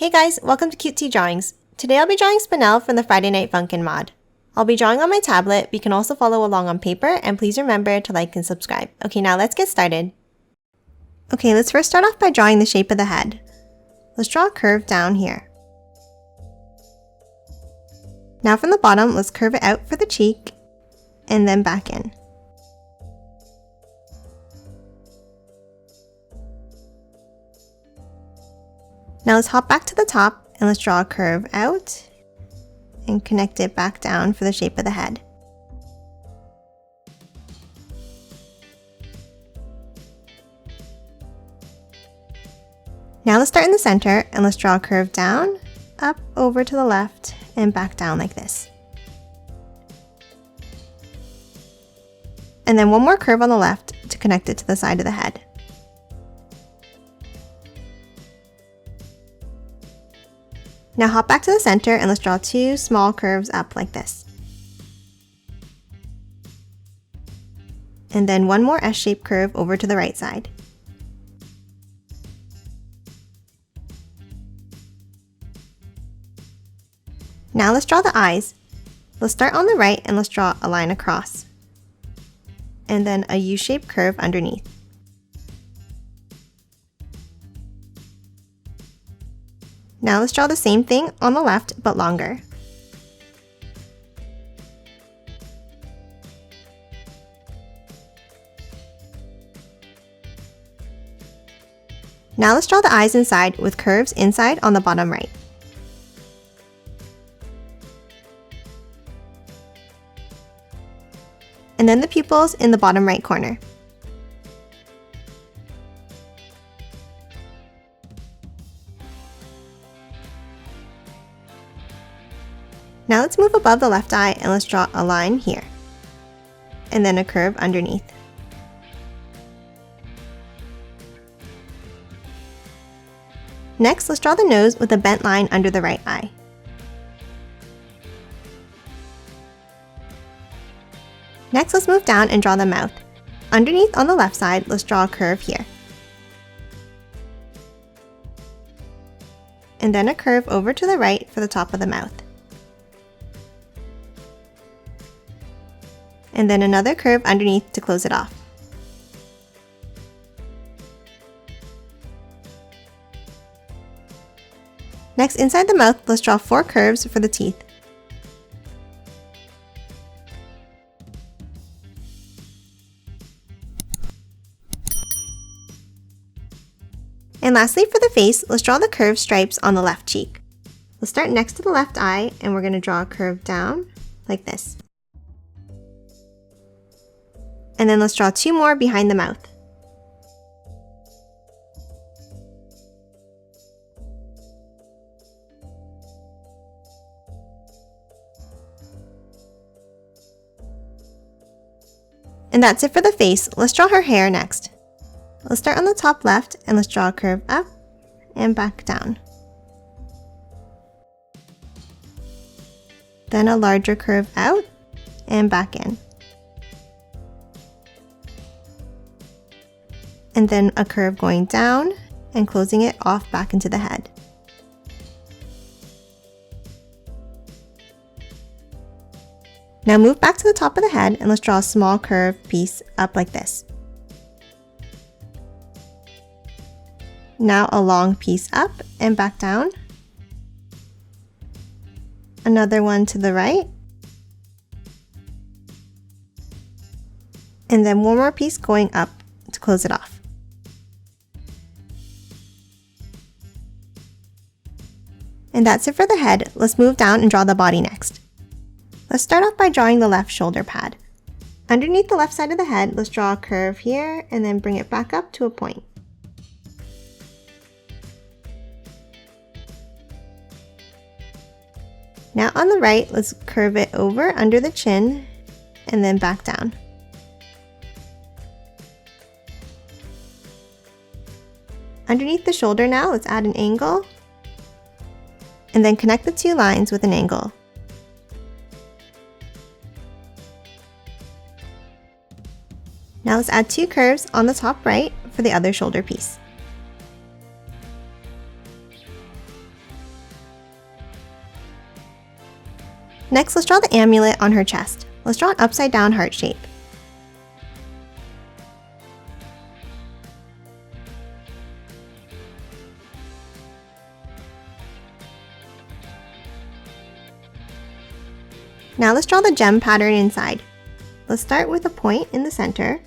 Hey guys, welcome to Cute Tea Drawings. Today I'll be drawing Spinel from the Friday Night Funkin mod. I'll be drawing on my tablet, but you can also follow along on paper, and please remember to like and subscribe. Okay, now let's get started. Okay, let's first start off by drawing the shape of the head. Let's draw a curve down here. Now from the bottom, let's curve it out for the cheek, and then back in. Now let's hop back to the top and let's draw a curve out and connect it back down for the shape of the head. Now let's start in the center and let's draw a curve down, up, over to the left, and back down like this. And then one more curve on the left to connect it to the side of the head. Now hop back to the center and let's draw two small curves up like this. And then one more S-shaped curve over to the right side. Now let's draw the eyes. Let's start on the right and let's draw a line across. And then a U-shaped curve underneath. Now let's draw the same thing on the left, but longer. Now let's draw the eyes inside with curves inside on the bottom right. And then the pupils in the bottom right corner. Now let's move above the left eye and let's draw a line here, and then a curve underneath. Next, let's draw the nose with a bent line under the right eye. Next, let's move down and draw the mouth. Underneath on the left side, let's draw a curve here. And then a curve over to the right for the top of the mouth. And then another curve underneath to close it off. Next, inside the mouth, let's draw 4 curves for the teeth. And lastly, for the face, let's draw the curved stripes on the left cheek. Let's start next to the left eye, and we're going to draw a curve down like this. And then let's draw 2 more behind the mouth. And that's it for the face. Let's draw her hair next. Let's start on the top left and let's draw a curve up and back down. Then a larger curve out and back in. And then a curve going down and closing it off back into the head. Now move back to the top of the head and let's draw a small curve piece up like this. Now a long piece up and back down. Another one to the right. And then one more piece going up to close it off. And that's it for the head. Let's move down and draw the body next. Let's start off by drawing the left shoulder pad. Underneath the left side of the head, let's draw a curve here and then bring it back up to a point. Now on the right, let's curve it over under the chin and then back down. Underneath the shoulder now, let's add an angle and then connect the 2 lines with an angle. Now let's add 2 curves on the top right for the other shoulder piece. Next, let's draw the amulet on her chest. Let's draw an upside down heart shape. Now let's draw the gem pattern inside. Let's start with a point in the center,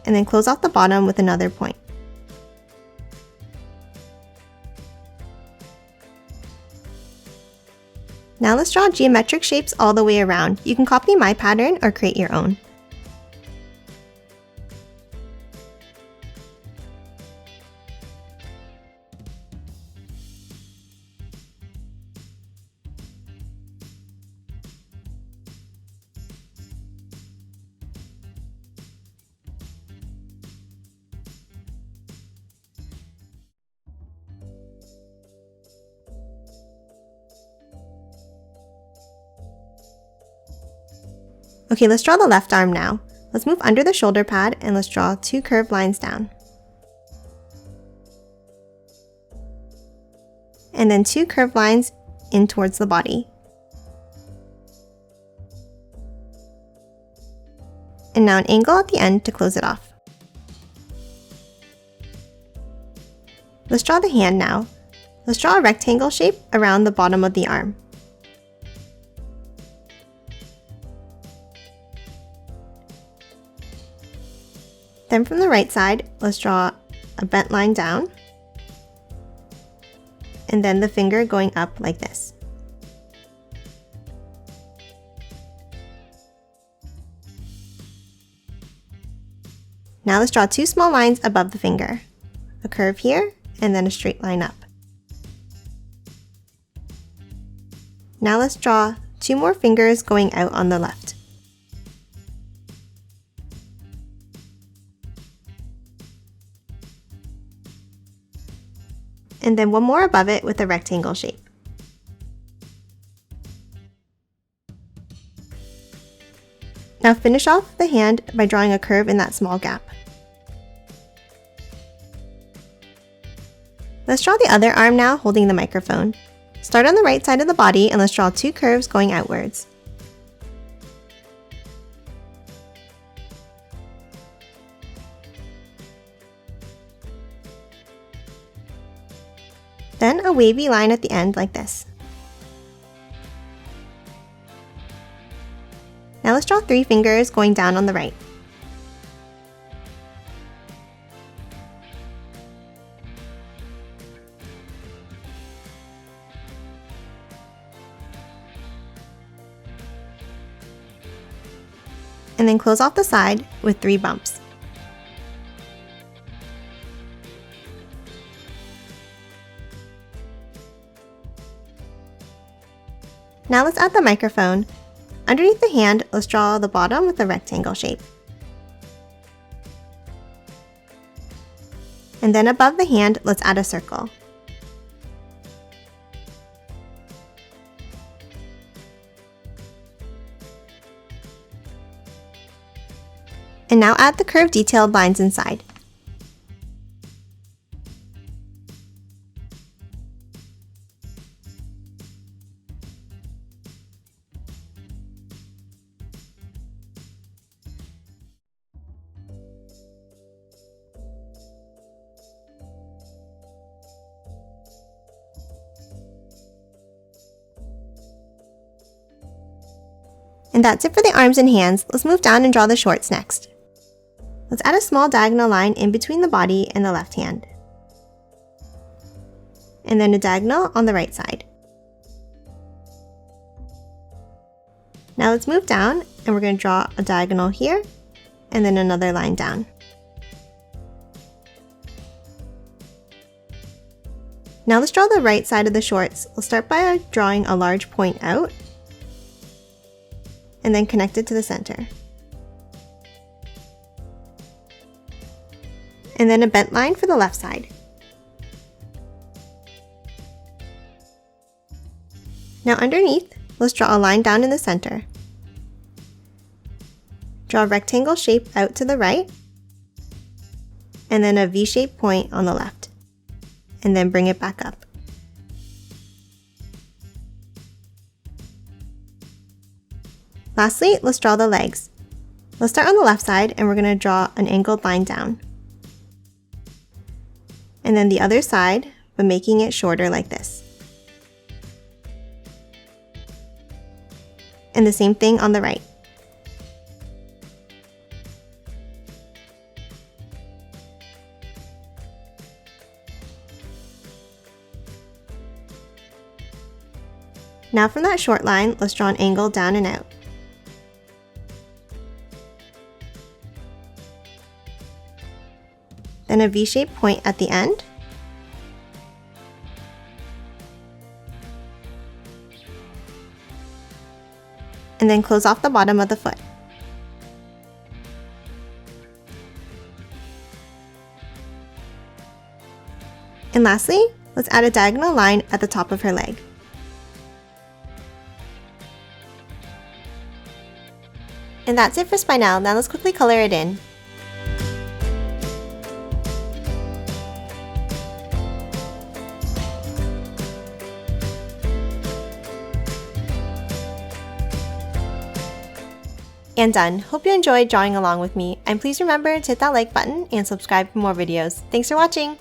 and then close off the bottom with another point. Now let's draw geometric shapes all the way around. You can copy my pattern or create your own. Okay, let's draw the left arm now. Let's move under the shoulder pad and let's draw 2 curved lines down. And then 2 curved lines in towards the body. And now an angle at the end to close it off. Let's draw the hand now. Let's draw a rectangle shape around the bottom of the arm. Then from the right side, let's draw a bent line down, and then the finger going up like this. Now let's draw 2 small lines above the finger, a curve here, and then a straight line up. Now let's draw 2 more fingers going out on the left. And then 1 more above it with a rectangle shape. Now finish off the hand by drawing a curve in that small gap. Let's draw the other arm now holding the microphone. Start on the right side of the body and let's draw 2 curves going outwards. Then a wavy line at the end like this. Now let's draw 3 fingers going down on the right. And then close off the side with 3 bumps. Now let's add the microphone. Underneath the hand, let's draw the bottom with a rectangle shape. And then above the hand, let's add a circle. And now add the curved detailed lines inside. And that's it for the arms and hands. Let's move down and draw the shorts next. Let's add a small diagonal line in between the body and the left hand. And then a diagonal on the right side. Now let's move down and we're going to draw a diagonal here and then another line down. Now let's draw the right side of the shorts. We'll start by drawing a large point out and then connect it to the center. And then a bent line for the left side. Now underneath, let's draw a line down in the center. Draw a rectangle shape out to the right, and then a V-shaped point on the left, and then bring it back up. Lastly, let's draw the legs. Let's start on the left side and we're going to draw an angled line down. And then the other side, but making it shorter like this. And the same thing on the right. Now from that short line, let's draw an angle down and out. Then a V-shaped point at the end. And then close off the bottom of the foot. And lastly, let's add a diagonal line at the top of her leg. And that's it for Spinel. Now let's quickly color it in. And done. Hope you enjoyed drawing along with me, and please remember to hit that like button and subscribe for more videos. Thanks for watching!